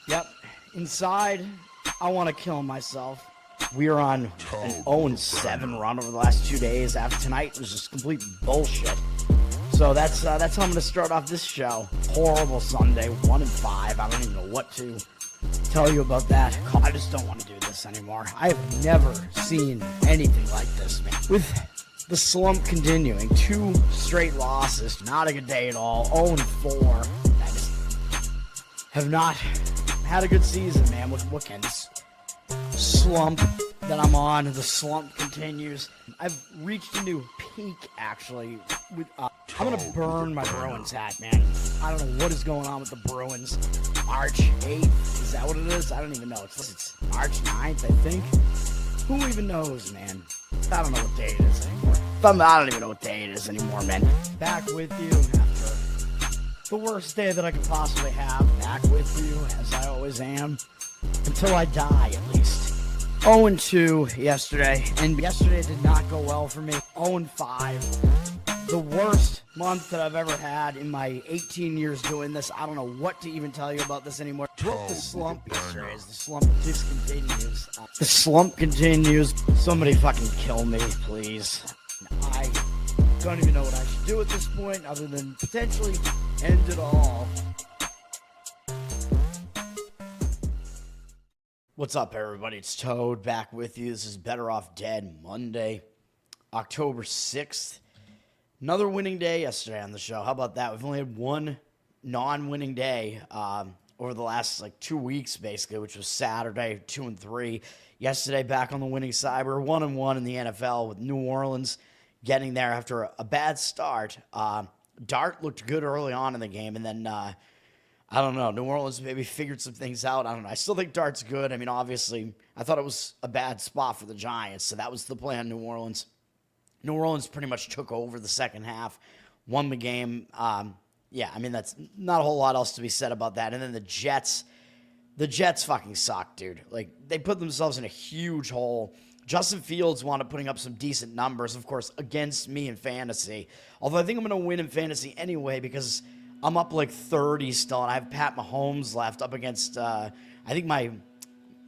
Yep. Inside, I want to kill myself. We are on an 0-7 run over the last 2 days. After tonight was just complete bullshit. So that's how I'm going to start off this show. Horrible Sunday, 1-5. I don't even know what to tell you about that. I just don't want to do this anymore. I have never seen anything like this, man. With the slump continuing, 2 straight losses, not a good day at all. 0-4. I just have not had a good season, man. What can this slump that I'm on? The slump continues. I've reached a new peak, actually. I'm gonna burn my Bruins hat, man. I don't know what is going on with the Bruins. March 8th, is that what it is? I don't even know. It's March 9th, I think. Who even knows, man? I don't know what day it is anymore. I don't even know what day it is anymore, man. Back with you after the worst day that I could possibly have. Back with you, as I always am. Until I die, at least. 0-2 yesterday, and yesterday did not go well for me. 0-5. The worst month that I've ever had in my 18 years doing this. I don't know what to even tell you about this anymore. Broke the slump yesterday as the slump discontinues. The slump continues. Somebody fucking kill me, please. I don't even know what I should do at this point other than potentially end it all. What's up, everybody? It's Toad back with you. This is Bettor Off Dead, Monday, October 6th. Another winning day yesterday on the show. How about that? We've only had one non-winning day over the last 2 weeks, basically, which was Saturday, 2-3. Yesterday, back on the winning side. We're 1-1 in the NFL with New Orleans getting there after a bad start. Dart looked good early on in the game, and then I don't know. New Orleans maybe figured some things out. I don't know. I still think Dart's good. I mean, obviously, I thought it was a bad spot for the Giants, so that was the plan, New Orleans. New Orleans pretty much took over the second half, won the game. Yeah, I mean, that's not a whole lot else to be said about that. And then the Jets fucking suck, dude. They put themselves in a huge hole. Justin Fields wound up putting up some decent numbers, of course, against me in fantasy. Although I think I'm going to win in fantasy anyway because I'm up 30 still, and I have Pat Mahomes left up against, I think my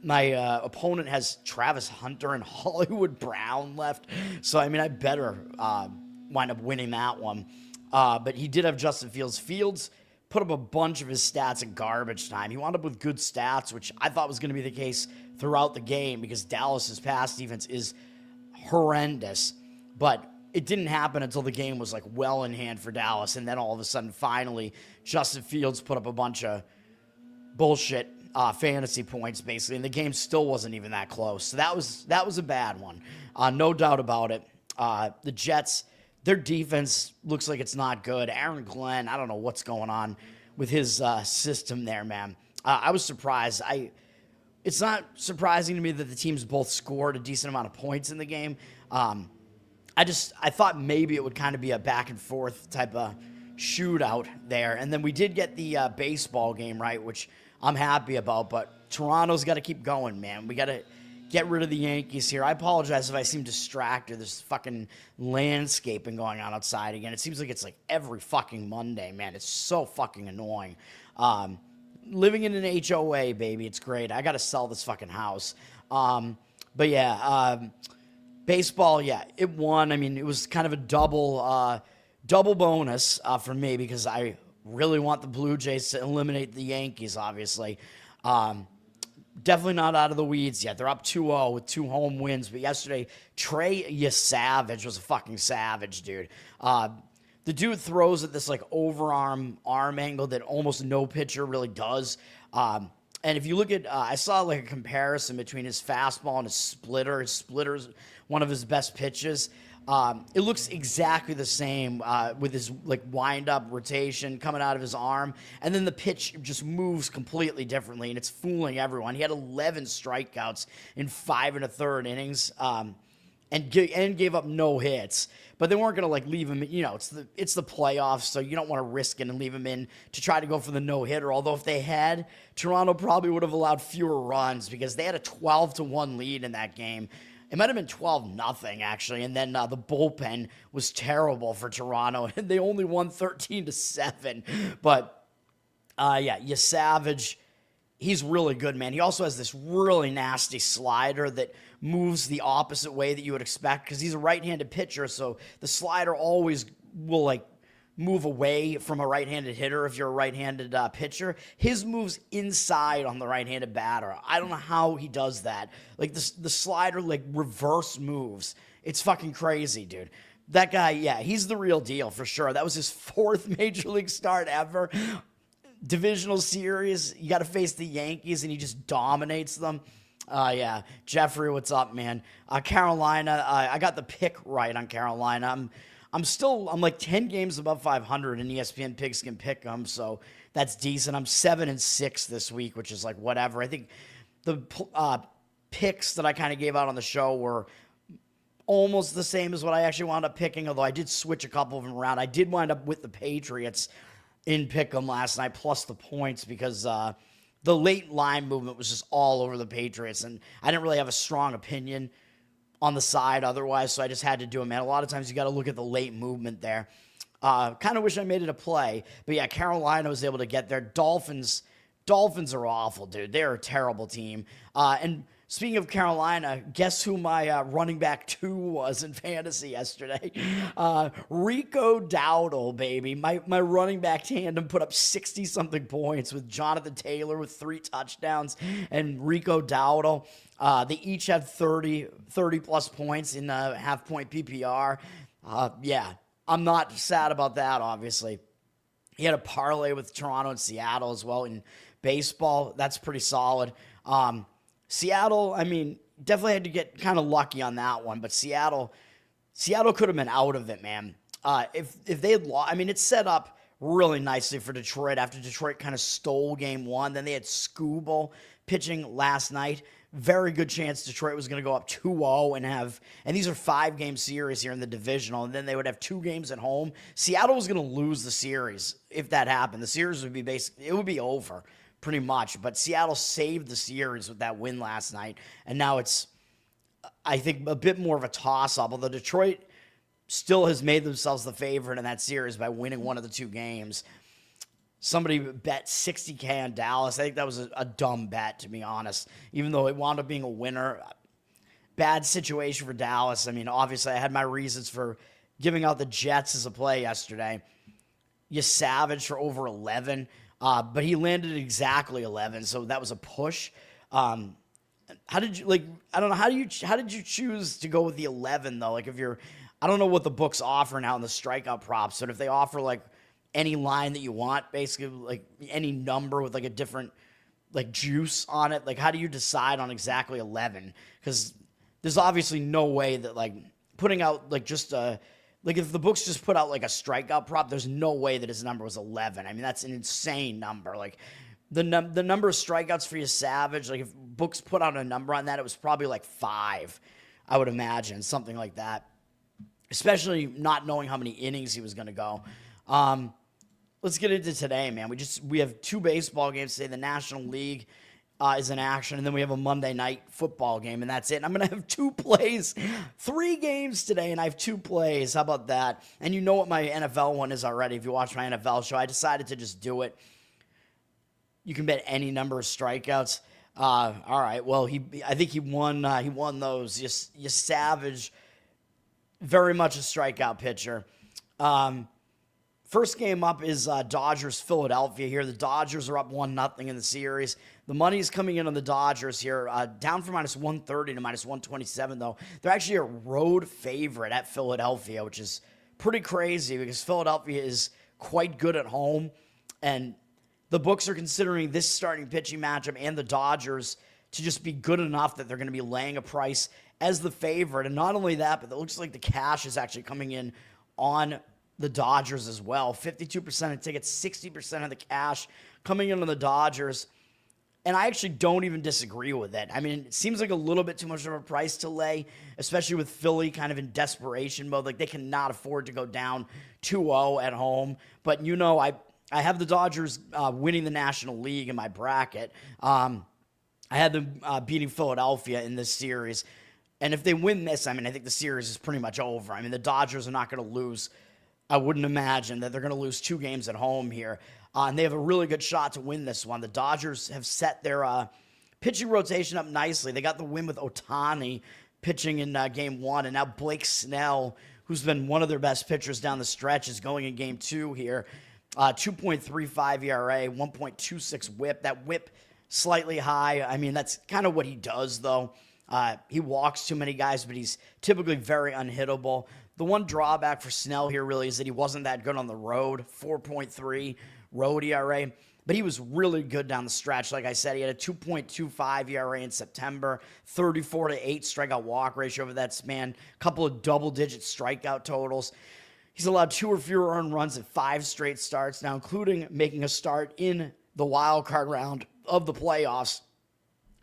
opponent has Travis Hunter and Hollywood Brown left. So, I mean, I better wind up winning that one. But he did have Justin Fields. Fields put up a bunch of his stats in garbage time. He wound up with good stats, which I thought was going to be the case throughout the game because Dallas's pass defense is horrendous. But it didn't happen until the game was well in hand for Dallas, and then all of a sudden, finally, Justin Fields put up a bunch of bullshit fantasy points, basically, and the game still wasn't even that close. So that was a bad one, no doubt about it. The Jets, their defense looks like it's not good. Aaron Glenn, I don't know what's going on with his system there, man. I was surprised. It's not surprising to me that the teams both scored a decent amount of points in the game. I thought maybe it would kind of be a back and forth type of shootout there. And then we did get the baseball game, right, which I'm happy about. But Toronto's got to keep going, man. We got to get rid of the Yankees here. I apologize if I seem distracted. There's fucking landscaping going on outside again. It seems like it's every fucking Monday, man. It's so fucking annoying. Living in an HOA, baby. It's great. I got to sell this fucking house. But yeah, baseball, yeah, it won. I mean, it was kind of a double bonus for me because I really want the Blue Jays to eliminate the Yankees, obviously. Definitely not out of the weeds yet. They're up 2-0 with 2 home wins. But yesterday, Trey Yesavage was a fucking savage, dude. The dude throws at this overarm arm angle that almost no pitcher really does. And if you look at, I saw a comparison between his fastball and his splitter. His splitter's one of his best pitches. It looks exactly the same with his wind-up rotation coming out of his arm, and then the pitch just moves completely differently, and it's fooling everyone. He had 11 strikeouts in 5 1/3 innings, and gave up no hits. But they weren't going to leave him. It's the playoffs, so you don't want to risk it and leave him in to try to go for the no-hitter. Although if they had, Toronto probably would have allowed fewer runs because they had a 12-1 lead in that game. It might have been 12-0, actually, and then the bullpen was terrible for Toronto, and they only won 13-7. But, yeah, Savage he's really good, man. He also has this really nasty slider that moves the opposite way that you would expect because he's a right-handed pitcher, so the slider always will, like, move away from a right-handed hitter if you're a right-handed pitcher. His moves inside on the right-handed batter. I don't know how he does that. Like, the slider, like, reverse moves. It's fucking crazy, dude. That guy, yeah, he's the real deal for sure. That was his 4th major league start ever. Divisional series, you got to face the Yankees, and he just dominates them. Yeah, Jeffrey, what's up, man? Carolina, I got the pick right on Carolina. I'm like 10 games above 500 in ESPN Pigskin Pick'em, so that's decent. I'm 7-6 this week, which is like whatever. I think the picks that I kind of gave out on the show were almost the same as what I actually wound up picking, although I did switch a couple of them around. I did wind up with the Patriots in Pick'em last night, plus the points, because the late line movement was just all over the Patriots, and I didn't really have a strong opinion on the side otherwise, so I just had to do it, man. A lot of times you got to look at the late movement there. Kind of wish I made it a play, but yeah, Carolina was able to get there. Dolphins are awful, dude. They're a terrible team. And speaking of Carolina, guess who my running back 2 was in fantasy yesterday? Rico Dowdle, baby. My running back tandem put up 60-something points with Jonathan Taylor with 3 touchdowns and Rico Dowdle. They each had 30-plus points in half-point PPR. Yeah, I'm not sad about that, obviously. He had a parlay with Toronto and Seattle as well in baseball. That's pretty solid. Seattle, I mean, definitely had to get kind of lucky on that one, but Seattle could have been out of it, man. If they had lost, I mean, it's set up really nicely for Detroit after Detroit kind of stole game 1. Then they had Skubal pitching last night. Very good chance Detroit was going to go up 2-0 and these are 5-game series here in the divisional, and then they would have 2 games at home. Seattle was going to lose the series if that happened. The series would be it would be over pretty much, but Seattle saved the series with that win last night, and now it's, I think, a bit more of a toss-up, although Detroit still has made themselves the favorite in that series by winning one of the 2 games. Somebody bet $60K on Dallas. I think that was a dumb bet, to be honest, even though it wound up being a winner. Bad situation for Dallas. I mean, obviously, I had my reasons for giving out the Jets as a play yesterday. You savage for over 11, but he landed at exactly 11, so that was a push. How did you, like, I don't know, how did you choose to go with the 11, though? Like, if you're, I don't know what the books offer now in the strikeout props, but if they offer, like, any line that you want, basically, like any number with like a different like juice on it, like how do you decide on exactly 11? Because there's obviously no way that like putting out like just a, like if the books just put out like a strikeout prop, there's no way that his number was 11. I mean, that's an insane number. Like the number of strikeouts for you Savage, like if books put out a number on that, it was probably like 5, I would imagine, something like that, especially not knowing how many innings he was going to go. Let's get into today, man. We have 2 baseball games today. The National League is in action, and then we have a Monday night football game, and that's it. And I'm going to have 2 plays, 3 games today, and I have 2 plays. How about that? And you know what my NFL one is already. If you watch my NFL show, I decided to just do it. You can bet any number of strikeouts. All right. Well, I think he won. He won those. You Savage, very much a strikeout pitcher. First game up is Dodgers-Philadelphia here. The Dodgers are up 1-0 in the series. The money is coming in on the Dodgers here, down from -130 to -127, though. They're actually a road favorite at Philadelphia, which is pretty crazy because Philadelphia is quite good at home, and the books are considering this starting pitching matchup and the Dodgers to just be good enough that they're going to be laying a price as the favorite. And not only that, but it looks like the cash is actually coming in on the Dodgers as well. 52% of tickets, 60% of the cash coming in on the Dodgers. And I actually don't even disagree with it. I mean, it seems like a little bit too much of a price to lay, especially with Philly kind of in desperation mode. Like, they cannot afford to go down 2-0 at home. But, you know, I have the Dodgers winning the National League in my bracket. I had them beating Philadelphia in this series. And if they win this, I mean, I think the series is pretty much over. I mean, the Dodgers are not going to lose. I wouldn't imagine that they're going to lose 2 games at home here. and they have a really good shot to win this one. The Dodgers have set their pitching rotation up nicely. They got the win with Ohtani pitching in Game 1, and now Blake Snell, who's been one of their best pitchers down the stretch, is going in Game 2 here. 2.35 ERA, 1.26 whip. That whip slightly high. I mean, that's kind of what he does, though. He walks too many guys, but he's typically very unhittable. The one drawback for Snell here really is that he wasn't that good on the road, 4.3 road ERA, but he was really good down the stretch. Like I said, he had a 2.25 ERA in September, 34-8 strikeout walk ratio over that span, a couple of double-digit strikeout totals. He's allowed 2 or fewer earned runs in 5 straight starts, now including making a start in the wild card round of the playoffs,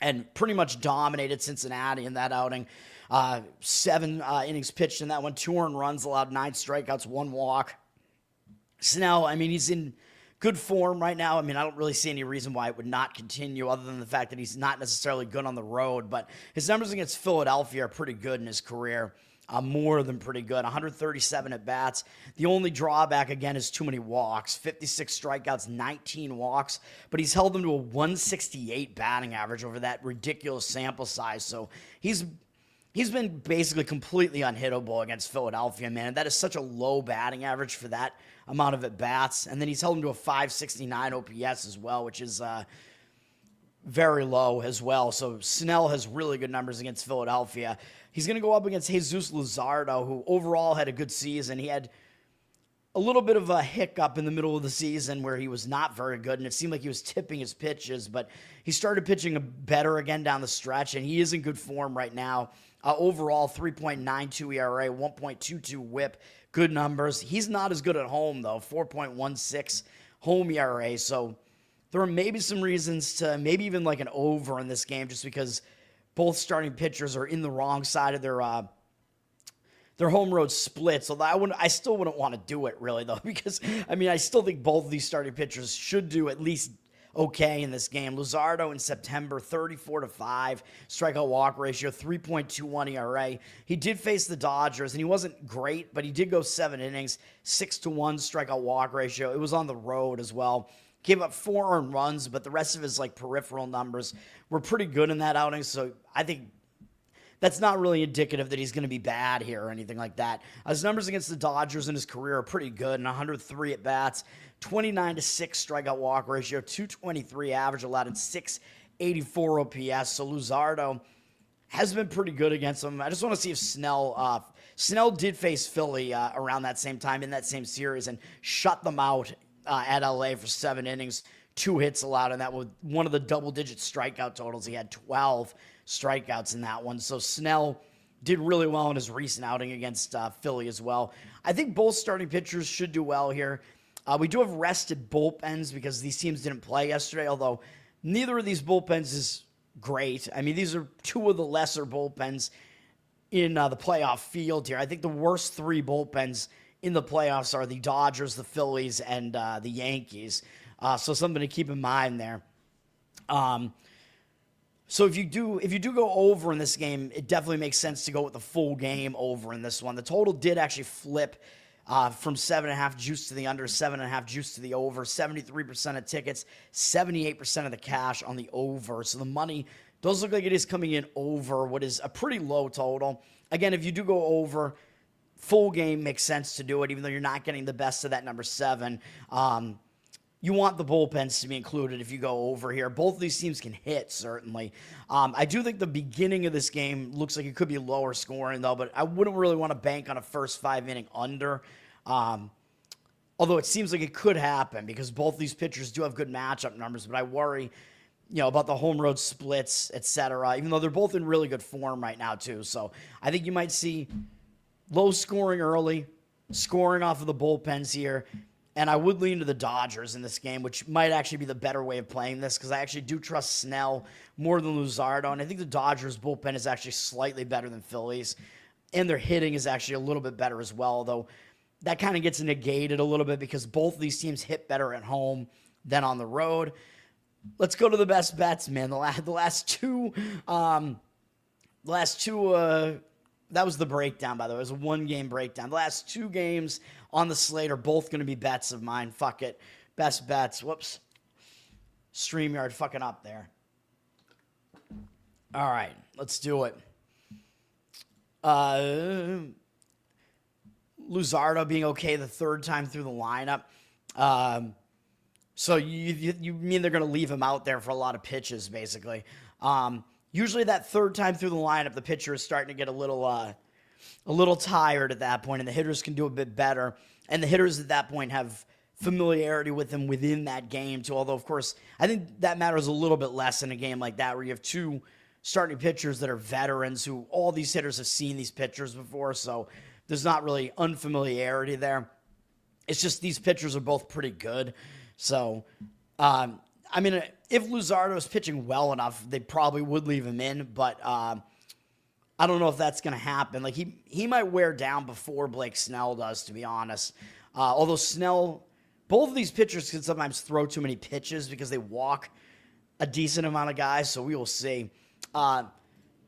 and pretty much dominated Cincinnati in that outing. 7 innings pitched in that one, 2 earned runs, allowed 9 strikeouts, 1 walk. Snell, I mean, he's in good form right now. I mean, I don't really see any reason why it would not continue other than the fact that he's not necessarily good on the road, but his numbers against Philadelphia are pretty good in his career. More than pretty good. 137 at-bats. The only drawback, again, is too many walks. 56 strikeouts, 19 walks, but he's held them to a 168 batting average over that ridiculous sample size, so he's been basically completely unhittable against Philadelphia, man. And that is such a low batting average for that amount of at-bats. And then he's held him to a 569 OPS as well, which is very low as well. So Snell has really good numbers against Philadelphia. He's going to go up against Jesus Luzardo, who overall had a good season. He had a little bit of a hiccup in the middle of the season where he was not very good, and it seemed like he was tipping his pitches, but he started pitching better again down the stretch, and he is in good form right now. Overall, 3.92 ERA, 1.22 whip, good numbers. He's not as good at home, though, 4.16 home ERA, so there are maybe some reasons to maybe even like an over in this game just because both starting pitchers are in the wrong side of their home road splits. Although I still wouldn't want to do it really though, because I mean I still think both of these starting pitchers should do at least okay in this game. Luzardo in September, 34-5 strikeout walk ratio, 3.21 ERA. He did face the Dodgers and he wasn't great, but he did go 7 innings, 6-1 strikeout walk ratio. It was on the road as well. Gave up 4 earned runs, but the rest of his like peripheral numbers were pretty good in that outing. So I think that's not really indicative that he's going to be bad here or anything like that. His numbers against the Dodgers in his career are pretty good. And 103 at-bats, 29-6 strikeout walk ratio, 223 average, allowed in 684 OPS. So Luzardo has been pretty good against him. I just want to see if Snell did face Philly around that same time in that same series and shut them out at LA for 7 innings, 2 hits allowed, and that was one of the double-digit strikeout totals. He had 12 strikeouts in that one. So Snell did really well in his recent outing against Philly as well. I think both starting pitchers should do well here. We do have rested bullpens because these teams didn't play yesterday, although neither of these bullpens is great. I mean, these are 2 of the lesser bullpens in the playoff field here. I think the worst 3 bullpens in the playoffs are the Dodgers, the Phillies, and the Yankees. So something to keep in mind there. So if you do go over in this game, it definitely makes sense to go with the full game over in this one. The total did actually flip from 7.5 juice to the under, 7.5 juice to the over, 73% of tickets, 78% of the cash on the over. So the money does look like it is coming in over what is a pretty low total. Again, if you do go over, full game makes sense to do it, even though you're not getting the best of that number 7. You want the bullpens to be included if you go over here. Both of these teams can hit, certainly. I do think the beginning of this game looks like it could be lower scoring, though, but I wouldn't really want to bank on a first 5-inning under. Although it seems like it could happen because both these pitchers do have good matchup numbers, but I worry about the home road splits, etc., even though they're both in really good form right now, too. So I think you might see low scoring early, scoring off of the bullpens here. And I would lean to the Dodgers in this game, which might actually be the better way of playing this because I actually do trust Snell more than Luzardo. And I think the Dodgers' bullpen is actually slightly better than Phillies. And their hitting is actually a little bit better as well, though that kind of gets negated a little bit because both of these teams hit better at home than on the road. Let's go to the best bets, man. The last two, that was the breakdown, by the way. It was a 1-game breakdown. The last 2 games on the slate are both going to be bets of mine. Fuck it. best bets. Whoops. StreamYard fucking up there. All right, let's do it. Luzardo being okay the third time through the lineup. So you mean they're going to leave him out there for a lot of pitches, basically. Usually that third time through the lineup, the pitcher is starting to get a little tired at that point, and the hitters can do a bit better. And the hitters at that point have familiarity with him within that game, too. Although, of course, I think that matters a little bit less in a game like that where you have two starting pitchers that are veterans who all these hitters have seen these pitchers before, so there's not really unfamiliarity there. It's just these pitchers are both pretty good. So, I mean, if Luzardo is pitching well enough, they probably would leave him in, but I don't know if that's going to happen. Like, he might wear down before Blake Snell does, to be honest. Although Snell, both of these pitchers can sometimes throw too many pitches because they walk a decent amount of guys, so we will see.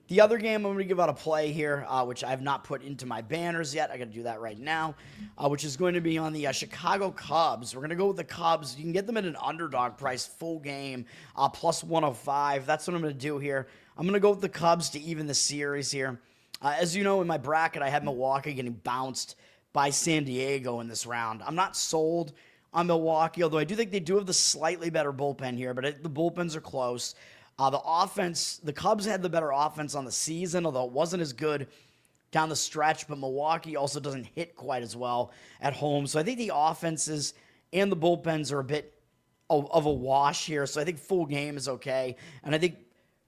The other game I'm going to give out a play here, which I have not put into my banners yet. I got to do that right now, which is going to be on the Chicago Cubs. We're going to go with the Cubs. You can get them at an underdog price, full game, plus 105. That's what I'm going to do here. I'm going to go with the Cubs to even the series here. As you know, in my bracket, I had Milwaukee getting bounced by San Diego in this round. I'm not sold on Milwaukee, although I do think they do have the slightly better bullpen here, but the bullpens are close. The offense, the Cubs had the better offense on the season, although it wasn't as good down the stretch, but Milwaukee also doesn't hit quite as well at home. So I think the offenses and the bullpens are a bit of a wash here. So I think full game is okay. And I think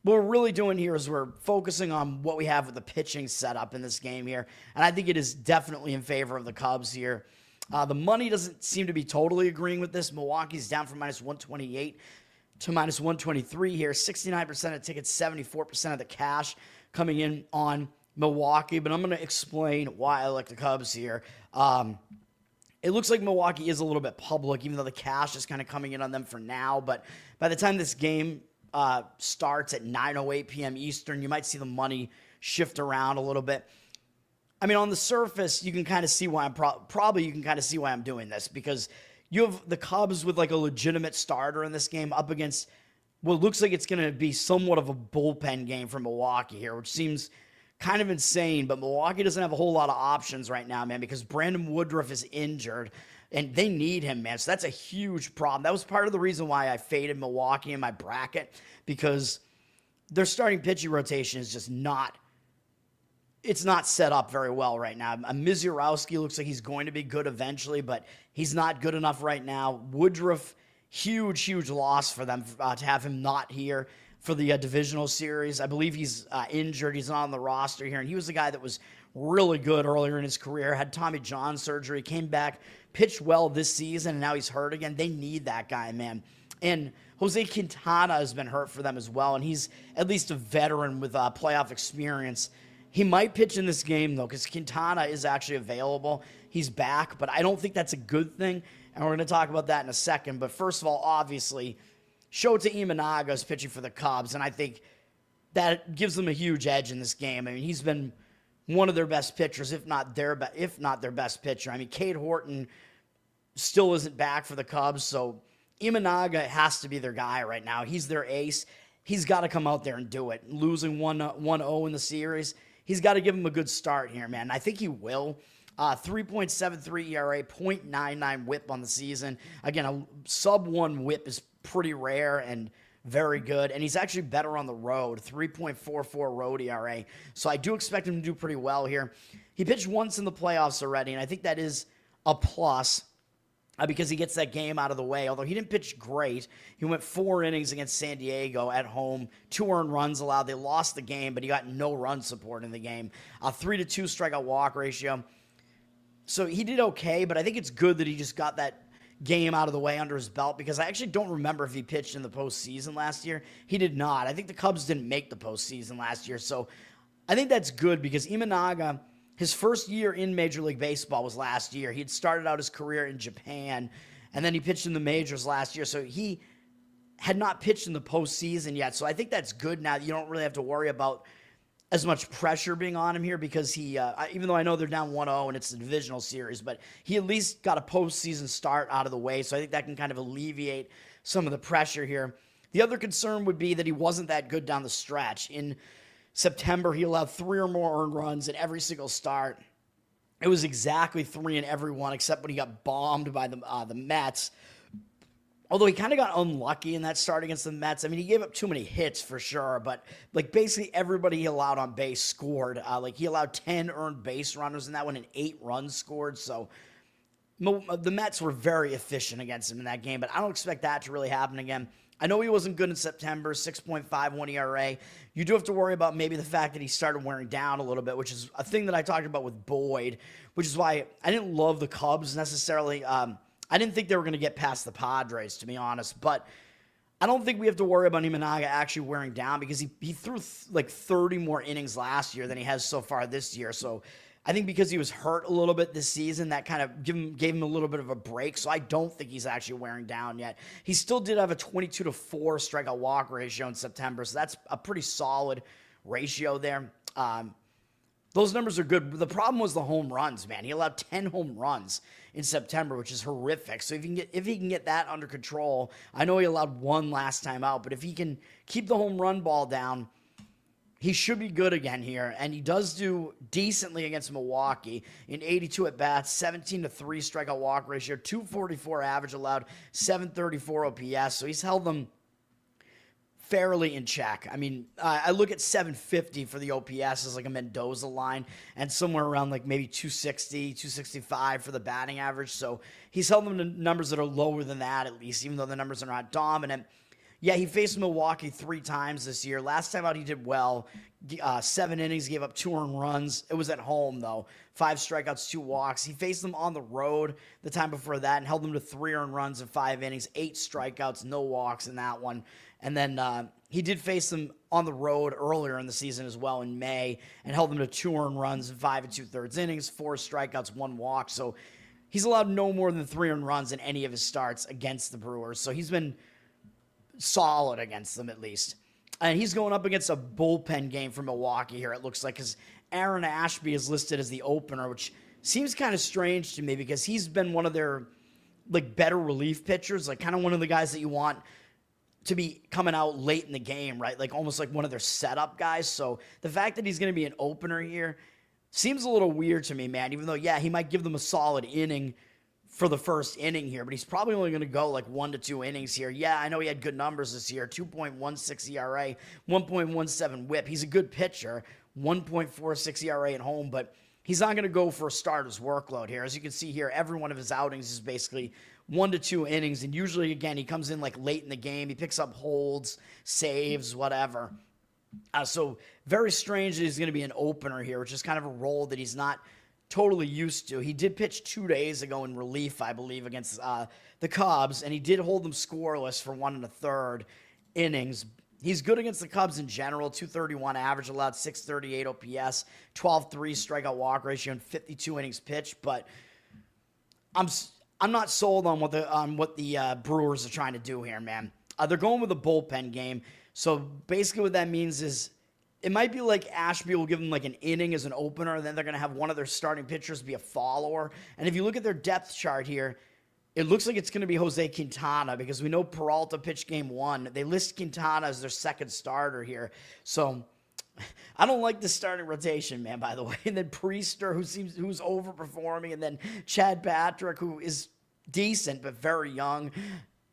what we're really doing here is we're focusing on what we have with the pitching setup in this game here. And I think it is definitely in favor of the Cubs here. The money doesn't seem to be totally agreeing with this. Milwaukee's down from minus 128 to minus 123 here. 69% of tickets, 74% of the cash coming in on Milwaukee. But I'm going to explain why I like the Cubs here. It looks like Milwaukee is a little bit public, even though the cash is kind of coming in on them for now. But by the time this game starts at 9:08 p.m. Eastern, you might see the money shift around a little bit. I mean, on the surface, you can kind of see why I'm probably you can kind of see why I'm doing this, because you have the Cubs with like a legitimate starter in this game up against what looks like it's going to be somewhat of a bullpen game for Milwaukee here, which seems kind of insane. But Milwaukee doesn't have a whole lot of options right now, man, because Brandon Woodruff is injured and they need him, man. So that's a huge problem. That was part of the reason why I faded Milwaukee in my bracket, because their starting pitching rotation is just not set up very well right now. Mizurowski looks like he's going to be good eventually, but he's not good enough right now. Woodruff, huge loss for them to have him not here for the divisional series. I believe he's injured. He's not on the roster here, and he was the guy that was really good earlier in his career, had Tommy John surgery, came back, pitched well this season, and now he's hurt again. They need that guy, man. And Jose Quintana has been hurt for them as well, and he's at least a veteran with playoff experience. He might pitch in this game, though, because Quintana is actually available. He's back, but I don't think that's a good thing, and we're going to talk about that in a second. But first of all, obviously, Shota Imanaga is pitching for the Cubs, and I think that gives them a huge edge in this game. I mean, he's been one of their best pitchers, if not their best pitcher. I mean, Cade Horton still isn't back for the Cubs, so Imanaga has to be their guy right now. He's their ace. He's got to come out there and do it. Losing 1-0 in the series, he's got to give him a good start here, man. I think he will. 3.73 ERA, 0.99 whip on the season. Again, a sub-1 whip is pretty rare and very good. And he's actually better on the road, 3.44 road ERA. So I do expect him to do pretty well here. He pitched once in the playoffs already, and I think that is a plus because he gets that game out of the way. Although he didn't pitch great. He went 4 innings against San Diego at home, 2 earned runs allowed. They lost the game, but he got no run support in the game. 3-2 strikeout walk ratio. So he did okay, but I think it's good that he just got that game out of the way under his belt, because I actually don't remember if he pitched in the postseason last year. He did not. I think the Cubs didn't make the postseason last year. So I think that's good, because Imanaga, his first year in Major League Baseball was last year. He had started out his career in Japan, and then he pitched in the majors last year. So he had not pitched in the postseason yet. So I think that's good now that you don't really have to worry about as much pressure being on him here because he, even though I know they're down 1-0 and it's the divisional series, but he at least got a postseason start out of the way. So I think that can kind of alleviate some of the pressure here. The other concern would be that he wasn't that good down the stretch. In September, he allowed 3 or more earned runs in every single start. It was exactly 3 in every one, except when he got bombed by the Mets. Although he kind of got unlucky in that start against the Mets. I mean, he gave up too many hits for sure, but like basically everybody he allowed on base scored. Like he allowed 10 earned base runners in that one and 8 runs scored. So the Mets were very efficient against him in that game, but I don't expect that to really happen again. I know he wasn't good in September, 6.51 ERA. You do have to worry about maybe the fact that he started wearing down a little bit, which is a thing that I talked about with Boyd, which is why I didn't love the Cubs necessarily. I didn't think they were going to get past the Padres, to be honest, but I don't think we have to worry about Imanaga actually wearing down because he threw like 30 more innings last year than he has so far this year. So I think because he was hurt a little bit this season, that kind of gave him a little bit of a break. So I don't think he's actually wearing down yet. He still did have a 22-4 strikeout walk ratio in September, so that's a pretty solid ratio there. Those numbers are good. The problem was the home runs, man. He allowed 10 home runs in September, which is horrific. So if he can get that under control, I know he allowed 1 last time out, but if he can keep the home run ball down, he should be good again here. And he does do decently against Milwaukee in 82 at-bats, 17-3 strikeout walk ratio, 244 average allowed, 734 OPS. So he's held them fairly in check. I mean, I look at 750 for the OPS as like a Mendoza line and somewhere around like maybe 260, 265 for the batting average. So he's held them to numbers that are lower than that at least, even though the numbers are not dominant. Yeah, he faced Milwaukee 3 times this year. Last time out, he did well. 7 innings, gave up 2 earned runs. It was at home, though. 5 strikeouts, 2 walks. He faced them on the road the time before that and held them to 3 earned runs in 5 innings, 8 strikeouts, no walks in that one. And then he did face them on the road earlier in the season as well in May and held them to 2 earned runs in 5 2/3 innings, 4 strikeouts, 1 walk. So he's allowed no more than 3 earned runs in any of his starts against the Brewers. So he's been solid against them at least. And he's going up against a bullpen game for Milwaukee here, it looks like, because Aaron Ashby is listed as the opener, which seems kind of strange to me because he's been one of their like better relief pitchers, like kind of one of the guys that you want to be coming out late in the game, right? Like almost like one of their setup guys. So the fact that he's going to be an opener here seems a little weird to me, man, even though, yeah, he might give them a solid inning for the first inning here, but he's probably only going to go like 1 to 2 innings here. Yeah, I know he had good numbers this year, 2.16 ERA, 1.17 whip. He's a good pitcher, 1.46 ERA at home, but he's not going to go for a starter's workload here. As you can see here, every one of his outings is basically 1 to 2 innings, and usually, again, he comes in like late in the game. He picks up holds, saves, whatever. So very strange that he's going to be an opener here, which is kind of a role that he's not totally used to. He did pitch 2 days ago in relief, I believe, against the Cubs, and he did hold them scoreless for 1 1/3 innings. He's good against the Cubs in general, 231 average allowed, 638 OPS, 12-3 strikeout walk ratio, and 52 innings pitched, but I'm not sold on what the Brewers are trying to do here, man. They're going with a bullpen game, so basically what that means is it might be like Ashby will give them like an inning as an opener, and then they're going to have one of their starting pitchers be a follower. And if you look at their depth chart here, it looks like it's going to be Jose Quintana because we know Peralta pitched game 1. They list Quintana as their second starter here. So I don't like the starting rotation, man, by the way. And then Priester, who's overperforming, and then Chad Patrick, who is decent but very young.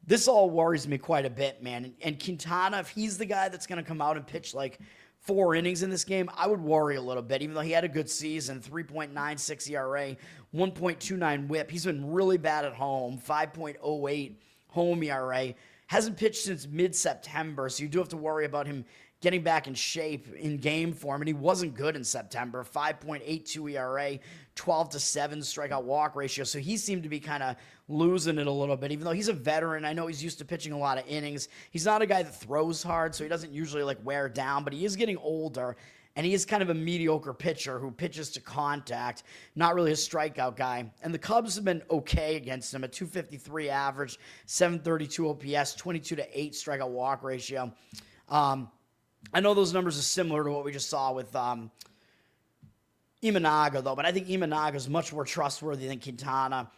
This all worries me quite a bit, man. And Quintana, if he's the guy that's going to come out and pitch like 4 innings in this game, I would worry a little bit, even though he had a good season, 3.96 ERA, 1.29 whip. He's been really bad at home, 5.08 home ERA. Hasn't pitched since mid-September, so you do have to worry about him getting back in shape in game form, and he wasn't good in September. 5.82 ERA, 12-7 strikeout walk ratio, so he seemed to be kind of losing it a little bit, even though he's a veteran. I know he's used to pitching a lot of innings. He's not a guy that throws hard, so he doesn't usually like wear down, but he is getting older, and he is kind of a mediocre pitcher who pitches to contact, not really a strikeout guy. And the Cubs have been okay against him, a 253 average, 732 OPS, 22-8 strikeout walk ratio. I know those numbers are similar to what we just saw with Imanaga, though, but I think Imanaga is much more trustworthy than Quintana.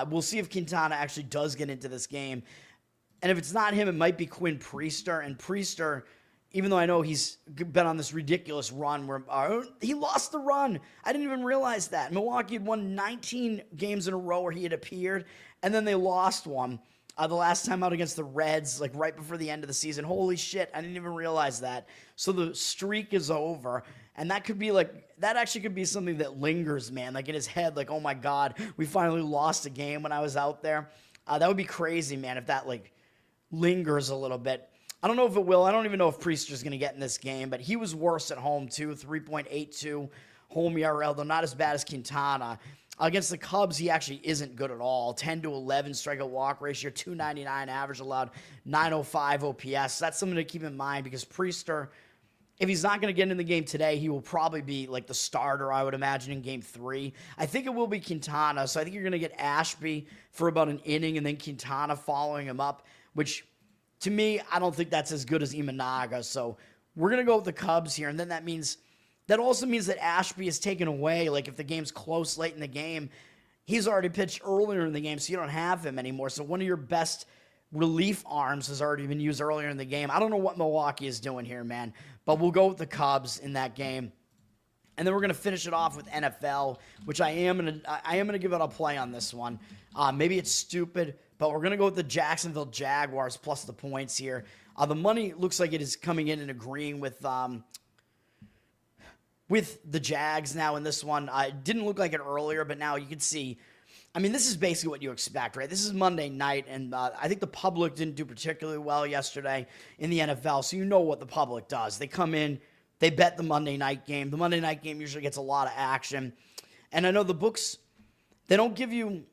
We'll see if Quintana actually does get into this game. And if it's not him, it might be Quinn Priester. And Priester, even though I know he's been on this ridiculous run where he lost the run. I didn't even realize that. Milwaukee had won 19 games in a row where he had appeared, and then they lost one. The last time out against the Reds, like right before the end of the season. Holy shit, I didn't even realize that. So the streak is over, and that could be that actually could be something that lingers, man, like in his head, like, oh my God, we finally lost a game when I was out there. That would be crazy, man, if that lingers a little bit. I don't know if it will. I don't even know if Priester's going to get in this game, but he was worse at home too, 3.82 home ERA, though not as bad as Quintana. Against the Cubs, he actually isn't good at all. 10-11 strikeout walk ratio, 299 average allowed, 905 OPS. That's something to keep in mind because Priester, if he's not going to get in the game today, he will probably be like the starter, I would imagine, in game 3. I think it will be Quintana, so I think you're going to get Ashby for about an inning and then Quintana following him up, which to me, I don't think that's as good as Imanaga. So we're going to go with the Cubs here, and then that also means that Ashby is taken away. Like if the game's close late in the game, he's already pitched earlier in the game, so you don't have him anymore. So one of your best relief arms has already been used earlier in the game. I don't know what Milwaukee is doing here, man, but we'll go with the Cubs in that game. And then we're going to finish it off with NFL, which I am going to give it a play on this one. Maybe it's stupid, but we're going to go with the Jacksonville Jaguars plus the points here. The money looks like it is coming in and agreeing with the Jags now in this one. It didn't look like it earlier, but now you can see. I mean, this is basically what you expect, right? This is Monday night, and I think the public didn't do particularly well yesterday in the NFL, so you know what the public does. They come in, they bet the Monday night game. The Monday night game usually gets a lot of action, and I know the books, they don't give you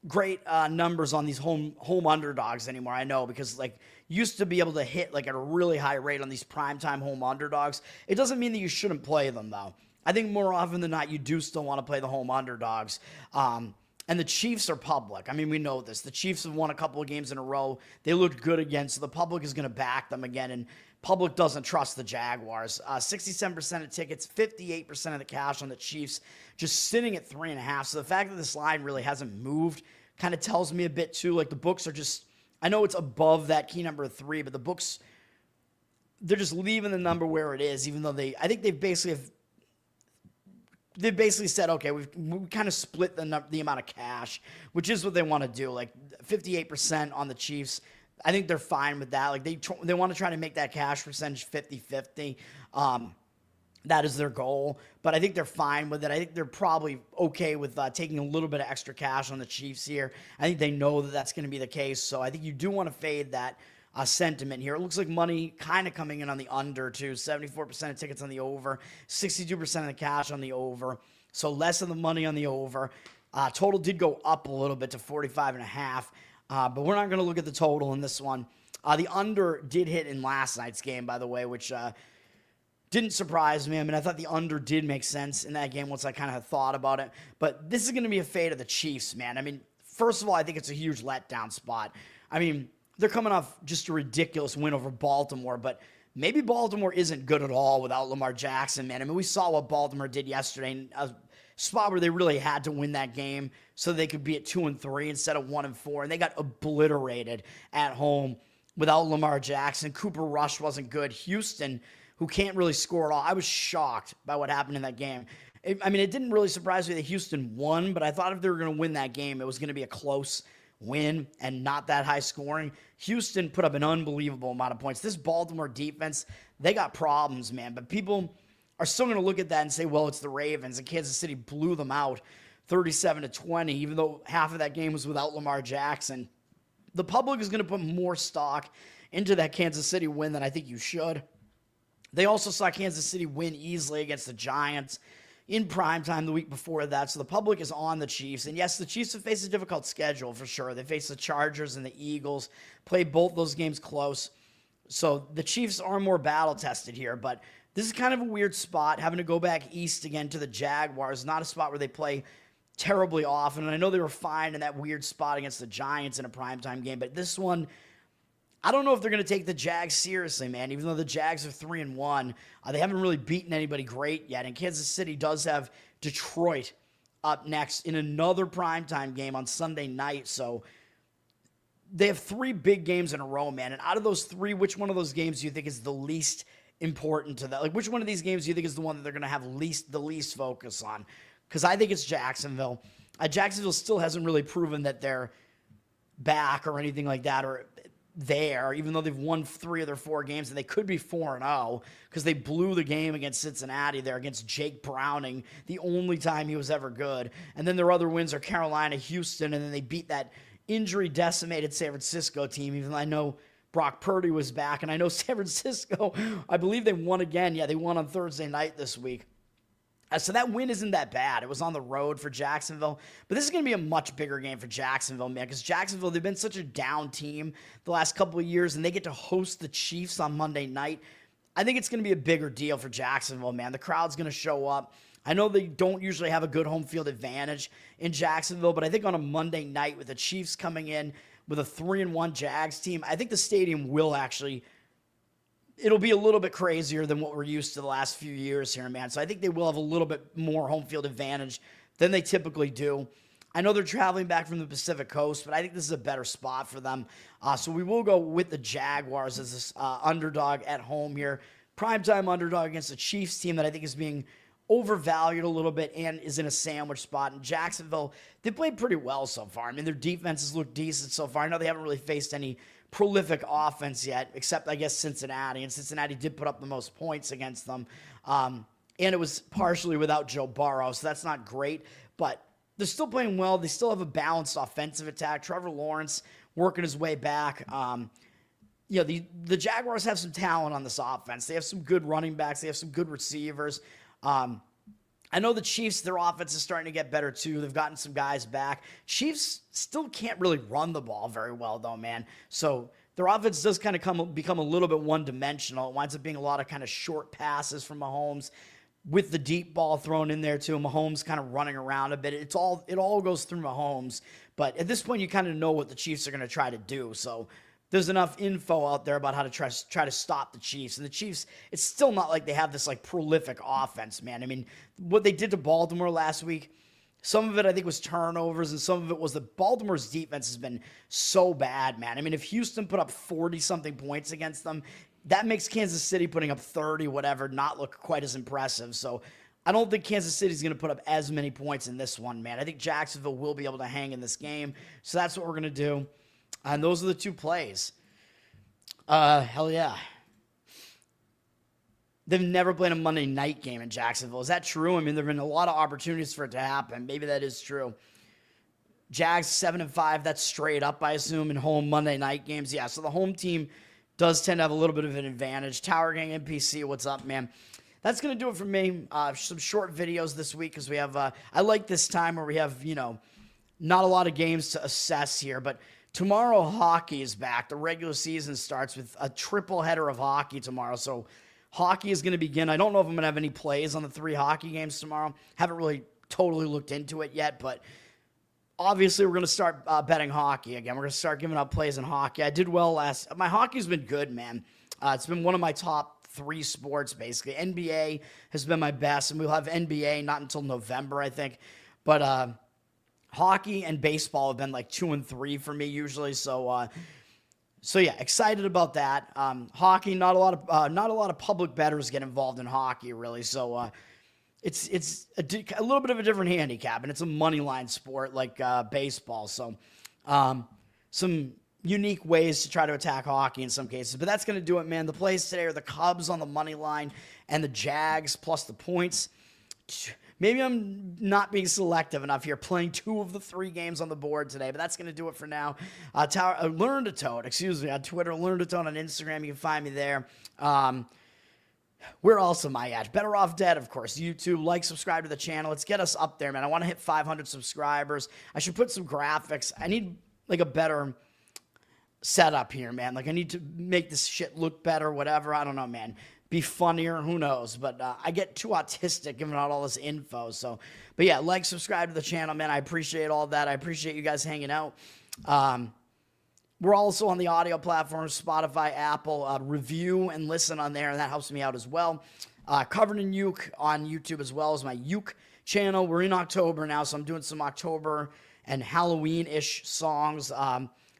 great numbers on these home underdogs anymore, I know, because used to be able to hit at a really high rate on these primetime home underdogs. It doesn't mean that you shouldn't play them, though. I think more often than not, you do still want to play the home underdogs. And the Chiefs are public. I mean, we know this. The Chiefs have won a couple of games in a row. They looked good again, so the public is going to back them again, and public doesn't trust the Jaguars. 67% of tickets, 58% of the cash on the Chiefs, just sitting at 3.5. So the fact that this line really hasn't moved kind of tells me a bit, too. The books are just, I know it's above that key number of 3, but the books, they're just leaving the number where it is, even though I think they've basically said, okay, we kind of split the amount of cash, which is what they want to do. 58% on the Chiefs. I think they're fine with that. They want to try to make that cash percentage 50-50. That is their goal, but I think they're fine with it. I think they're probably okay with taking a little bit of extra cash on the Chiefs here. I think they know that that's going to be the case, so I think you do want to fade that sentiment here. It looks like money kind of coming in on the under, too. 74% of tickets on the over, 62% of the cash on the over, so less of the money on the over. Total did go up a little bit to 45.5, but we're not going to look at the total in this one. The under did hit in last night's game, by the way, which didn't surprise me. I mean, I thought the under did make sense in that game once I kind of thought about it, but this is going to be a fade of the Chiefs, man. I mean, first of all, I think it's a huge letdown spot. I mean, they're coming off just a ridiculous win over Baltimore, but maybe Baltimore isn't good at all without Lamar Jackson, man. I mean, we saw what Baltimore did yesterday, a spot where they really had to win that game so they could be at 2-3 instead of 1-4, and they got obliterated at home without Lamar Jackson. Cooper Rush wasn't good. Houston, who can't really score at all. I was shocked by what happened in that game. It didn't really surprise me that Houston won, but I thought if they were going to win that game, it was going to be a close win and not that high scoring. Houston put up an unbelievable amount of points. This Baltimore defense, they got problems, man. But people are still going to look at that and say, well, it's the Ravens, and Kansas City blew them out 37-20, even though half of that game was without Lamar Jackson. The public is going to put more stock into that Kansas City win than I think you should. They also saw Kansas City win easily against the Giants in primetime the week before that, so the public is on the Chiefs. And yes, the Chiefs have faced a difficult schedule for sure. They face the Chargers and the Eagles, played both those games close. So the Chiefs are more battle-tested here, but this is kind of a weird spot, having to go back east again to the Jaguars, not a spot where they play terribly often. And I know they were fine in that weird spot against the Giants in a primetime game, but this one, I don't know if they're going to take the Jags seriously, man. Even though the Jags are 3-1, they haven't really beaten anybody great yet. And Kansas City does have Detroit up next in another primetime game on Sunday night. So they have 3 big games in a row, man. And out of those 3, which one of those games do you think is the least important to that? Like, which one of these games do you think is the one that they're going to have the least focus on? Because I think it's Jacksonville. Jacksonville still hasn't really proven that they're back or anything like that, or there, even though they've won 3 of their 4 games, and they could be 4-0 because they blew the game against Cincinnati there against Jake Browning, the only time he was ever good. And then their other wins are Carolina, Houston, and then they beat that injury-decimated San Francisco team, even though I know Brock Purdy was back, and I know San Francisco, I believe they won again. Yeah, they won on Thursday night this week. So that win isn't that bad. It was on the road for Jacksonville. But this is going to be a much bigger game for Jacksonville, man, because Jacksonville, they've been such a down team the last couple of years, and they get to host the Chiefs on Monday night. I think it's going to be a bigger deal for Jacksonville, man. The crowd's going to show up. I know they don't usually have a good home field advantage in Jacksonville, but I think on a Monday night with the Chiefs coming in with a 3-1 Jags team, I think the stadium will actually – it'll be a little bit crazier than what we're used to the last few years here, man. So I think they will have a little bit more home field advantage than they typically do. I know they're traveling back from the Pacific Coast, but I think this is a better spot for them. So we will go with the Jaguars as this underdog at home here. Primetime underdog against the Chiefs team that I think is being overvalued a little bit and is in a sandwich spot. In Jacksonville, they played pretty well so far. I mean, their defenses look decent so far. I know they haven't really faced any prolific offense yet, except I guess Cincinnati, and Cincinnati did put up the most points against them, and it was partially without Joe Burrow, so that's not great, but they're still playing well. They still have a balanced offensive attack. Trevor Lawrence working his way back. The Jaguars have some talent on this offense. They have some good running backs. They have some good receivers. I know the Chiefs, their offense is starting to get better too. They've gotten some guys back. Chiefs still can't really run the ball very well though, man. So their offense does kind of become a little bit one-dimensional. It winds up being a lot of kind of short passes from Mahomes with the deep ball thrown in there too. Mahomes kind of running around a bit. It all goes through Mahomes. But at this point, you kind of know what the Chiefs are going to try to do. So there's enough info out there about how to try to stop the Chiefs. And the Chiefs, it's still not like they have this like prolific offense, man. I mean, what they did to Baltimore last week, some of it I think was turnovers, and some of it was that Baltimore's defense has been so bad, man. I mean, if Houston put up 40-something points against them, that makes Kansas City putting up 30, whatever, not look quite as impressive. So I don't think Kansas City's going to put up as many points in this one, man. I think Jacksonville will be able to hang in this game. So that's what we're going to do. And those are the 2 plays. Hell yeah. They've never played a Monday night game in Jacksonville. Is that true? I mean, there have been a lot of opportunities for it to happen. Maybe that is true. Jags 7-5. That's straight up, I assume, in home Monday night games. Yeah, so the home team does tend to have a little bit of an advantage. Tower Gang NPC, what's up, man? That's going to do it for me. Some short videos this week because we have, I like this time where we have, not a lot of games to assess here, but tomorrow, hockey is back. The regular season starts with a triple header of hockey tomorrow. So hockey is going to begin. I don't know if I'm going to have any plays on the 3 hockey games tomorrow. Haven't really totally looked into it yet, but obviously we're going to start betting hockey again. We're going to start giving out plays in hockey. I did well my hockey's been good, man. It's been one of my top 3 sports, basically. NBA has been my best, and we'll have NBA not until November, I think. But hockey and baseball have been like 2 and 3 for me usually. So yeah, excited about that. Hockey, not a lot of public bettors get involved in hockey really. So it's a little bit of a different handicap, and it's a money line sport like baseball. So some unique ways to try to attack hockey in some cases. But that's going to do it, man. The plays today are the Cubs on the money line and the Jags plus the points. Maybe I'm not being selective enough here, playing 2 of the 3 games on the board today, but that's going to do it for now. Learn to Toad, on Twitter, Learn to Toad on Instagram. You can find me there. Where else am I at? Bettor Off Dead, of course. YouTube, like, subscribe to the channel. Let's get us up there, man. I want to hit 500 subscribers. I should put some graphics. I need like a better setup here, man. Like I need to make this shit look better, whatever. I don't know, man. Be funnier, who knows, but I get too autistic giving out all this info. So, but yeah, like, subscribe to the channel, man. I appreciate all that. I appreciate you guys hanging out. We're also on the audio platforms, Spotify, Apple. Review and listen on there, and that helps me out as well. Covered in Uke on YouTube as well as my Uke channel. We're in October now, so I'm doing some October and Halloween-ish songs,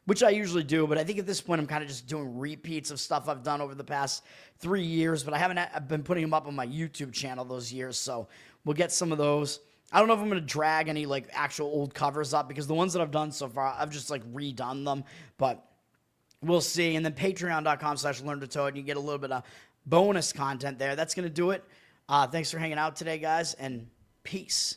which I usually do, but I think at this point I'm kind of just doing repeats of stuff I've done over the past 3 years, but I've been putting them up on my YouTube channel those years, so we'll get some of those. I don't know if I'm going to drag any like actual old covers up because the ones that I've done so far, I've just like redone them, but we'll see. And then patreon.com/learntotoad, you get a little bit of bonus content there. That's going to do it. Thanks for hanging out today, guys, and peace.